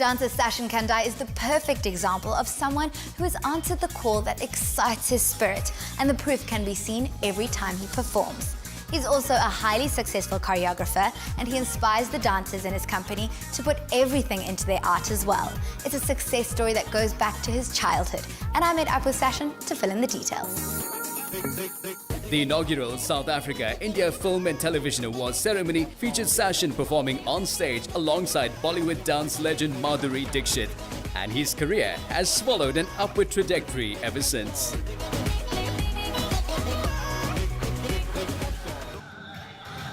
Dancer Sashin Kandhai is the perfect example of someone who has answered the call that excites his spirit, and the proof can be seen every time he performs. He's also a highly successful choreographer, and he inspires the dancers in his company to put everything into their art as well. It's a success story that goes back to his childhood, and I met up with Sashin to fill in the details. The inaugural South Africa India Film and Television Awards ceremony featured Sashin performing on stage alongside Bollywood dance legend Madhuri Dixit, and his career has followed an upward trajectory ever since.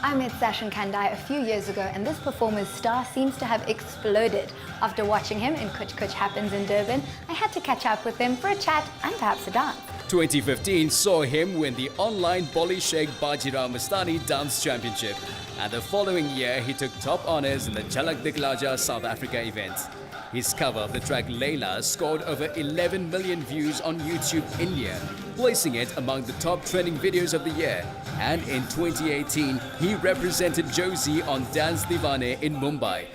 I met Sashin Kandhai a few years ago, and this performer's star seems to have exploded. After watching him in Kuch Kuch Happens in Durban, I had to catch up with him for a chat and perhaps a dance. 2015 saw him win the online Bolly Sheikh Bajirao Mastani Dance Championship, and the following year he took top honours in the Jhalak Dikhla South Africa event. His cover of the track Layla scored over 11 million views on YouTube India, placing it among the top trending videos of the year. And in 2018, he represented Josie on Dance Divane in Mumbai.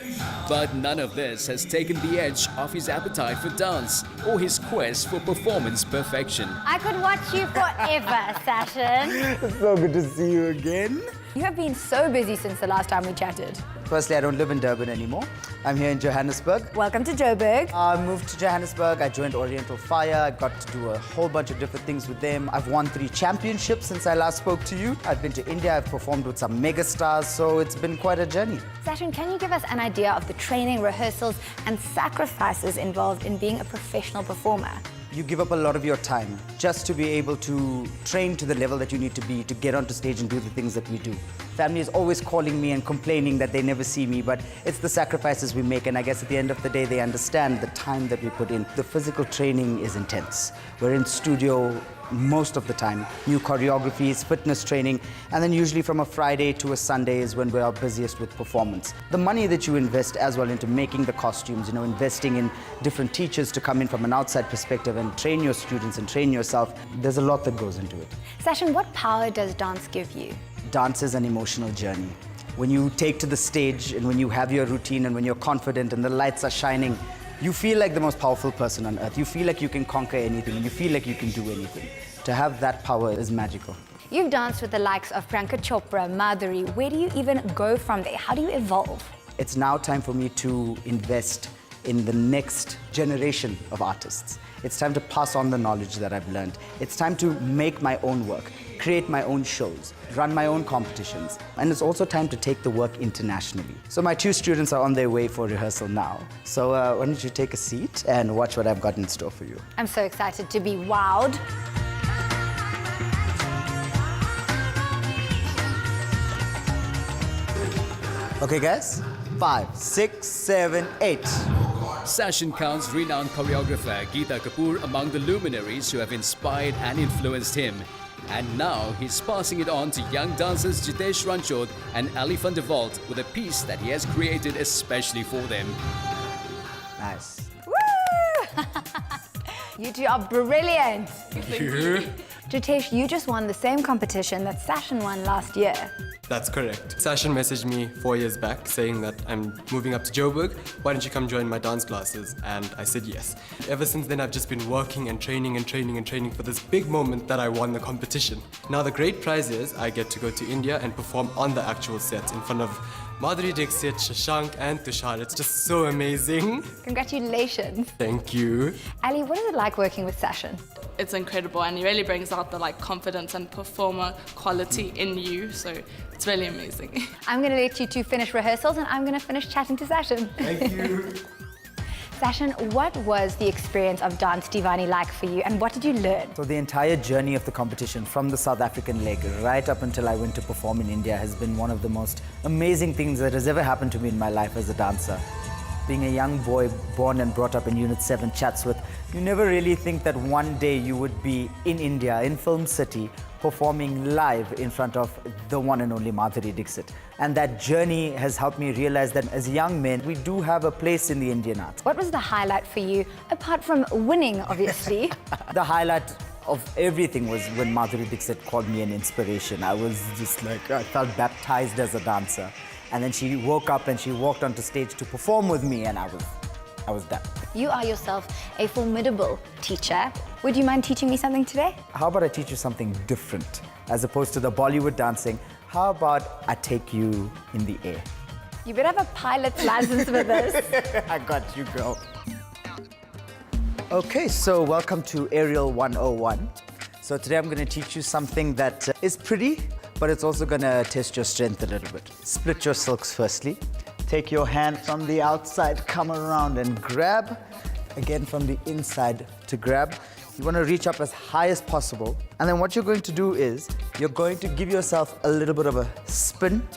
But none of this has taken the edge off his appetite for dance or his quest for performance perfection. I could watch you forever, Sashin. It's so good to see you again. You have been so busy since the last time we chatted. Firstly, I don't live in Durban anymore. I'm here in Johannesburg. Welcome to Joburg. I moved to Johannesburg. I joined Oriental Fire. I got to do a whole bunch of different things with them. I've won 3 championships since I last spoke to you. I've been to India. I've performed with some mega stars, so it's been quite a journey. Sashin, can you give us an idea of the training, rehearsals, and sacrifices involved in being a professional performer? You give up a lot of your time just to be able to train to the level that you need to be to get onto stage and do the things that we do. Family is always calling me and complaining that they never see me, but it's the sacrifices we make, and I guess at the end of the day they understand the time that we put in. The physical training is intense. We're in studio most of the time. New choreographies, fitness training, and then usually from a Friday to a Sunday is when we're our busiest with performance. The money that you invest as well into making the costumes, investing in different teachers to come in from an outside perspective and train your students and train yourself, there's a lot that goes into it. Sashin, what power does dance give you? Dance is an emotional journey. When you take to the stage and when you have your routine and when you're confident and the lights are shining, you feel like the most powerful person on earth. You feel like you can conquer anything and you feel like you can do anything. To have that power is magical. You've danced with the likes of Priyanka Chopra, Madhuri. Where do you even go from there? How do you evolve? It's now time for me to invest in the next generation of artists. It's time to pass on the knowledge that I've learned. It's time to make my own work, create my own shows, run my own competitions. And it's also time to take the work internationally. So my 2 students are on their way for rehearsal now. So why don't you take a seat and watch what I've got in store for you. I'm so excited to be wowed. Okay guys, 5, 6, 7, 8. Sashin counts renowned choreographer Geeta Kapoor among the luminaries who have inspired and influenced him. And now he's passing it on to young dancers Jitesh Ranchod and Ali van der Walt with a piece that he has created especially for them. Nice. Woo! You two are brilliant. Thank you. Jitesh, you just won the same competition that Sashin won last year. That's correct. Sashin messaged me 4 years back saying that I'm moving up to Joburg. Why don't you come join my dance classes? And I said yes. Ever since then, I've just been working and training and training and training for this big moment that I won the competition. Now, the great prize is I get to go to India and perform on the actual set in front of Madhuri Dixit, Shashank, and Tushar. It's just so amazing. Congratulations. Thank you. Ali, what is it like working with Sashin? It's incredible, and he really brings out the confidence and performer quality in you, so it's really amazing. I'm going to let you two finish rehearsals, and I'm going to finish chatting to Sashin. Thank you. Sashin, what was the experience of Dance Divani like for you, and what did you learn? So the entire journey of the competition, from the South African leg right up until I went to perform in India, has been one of the most amazing things that has ever happened to me in my life as a dancer. Being a young boy born and brought up in Unit 7 Chatsworth, you never really think that one day you would be in India, in Film City, performing live in front of the one and only Madhuri Dixit. And that journey has helped me realize that as young men, we do have a place in the Indian arts. What was the highlight for you, apart from winning, obviously? The highlight of everything was when Madhuri Dixit called me an inspiration. I was just like, I felt baptized as a dancer. And then she woke up and she walked onto stage to perform with me, and I was I was done. You are yourself a formidable teacher. Would you mind teaching me something today? How about I teach you something different? As opposed to the Bollywood dancing, how about I take you in the air? You better have a pilot's license for this. I got you, girl. Okay, so welcome to Aerial 101. So today I'm going to teach you something that is pretty, but it's also going to test your strength a little bit. Split your silks firstly. Take your hand from the outside, come around and grab. Again from the inside to grab. You want to reach up as high as possible. And then what you're going to do is, you're going to give yourself a little bit of a spin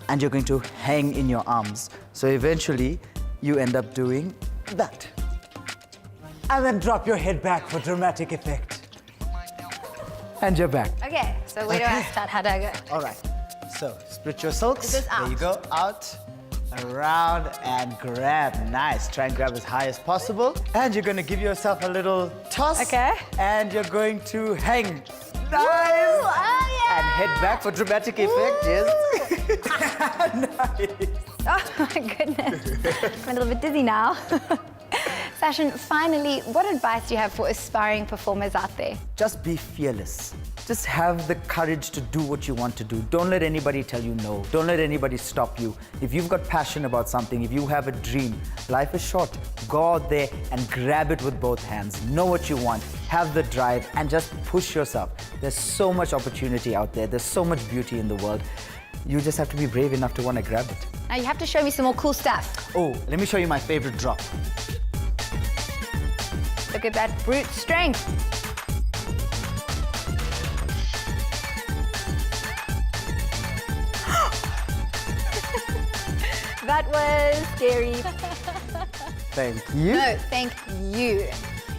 and you're going to hang in your arms. So eventually, you end up doing that. And then drop your head back for dramatic effect. And you're back. Okay, so where do I start? How do I go? All right. So split your silks. Is this out? There you go. Out, around, and grab. Nice. Try and grab as high as possible. And you're going to give yourself a little toss. Okay. And you're going to hang. Nice. Oh, yeah. And head back for dramatic effect. Yes. Nice. Oh my goodness. I'm a little bit dizzy now. Sashin, finally, what advice do you have for aspiring performers out there? Just be fearless. Just have the courage to do what you want to do. Don't let anybody tell you no. Don't let anybody stop you. If you've got passion about something, if you have a dream, life is short. Go out there and grab it with both hands. Know what you want. Have the drive and just push yourself. There's so much opportunity out there. There's so much beauty in the world. You just have to be brave enough to want to grab it. Now you have to show me some more cool stuff. Oh, let me show you my favorite drop. Look at that brute strength. That was scary. Thank you. No, thank you.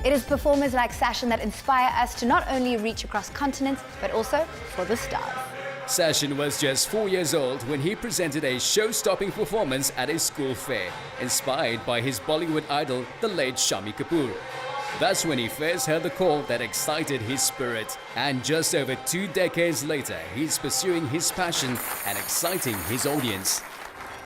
It is performers like Sashin that inspire us to not only reach across continents, but also for the stars. Sashin was just 4 years old when he presented a show-stopping performance at a school fair, inspired by his Bollywood idol, the late Shami Kapoor. That's when he first heard the call that excited his spirit. And just over 2 decades later, he's pursuing his passion and exciting his audience.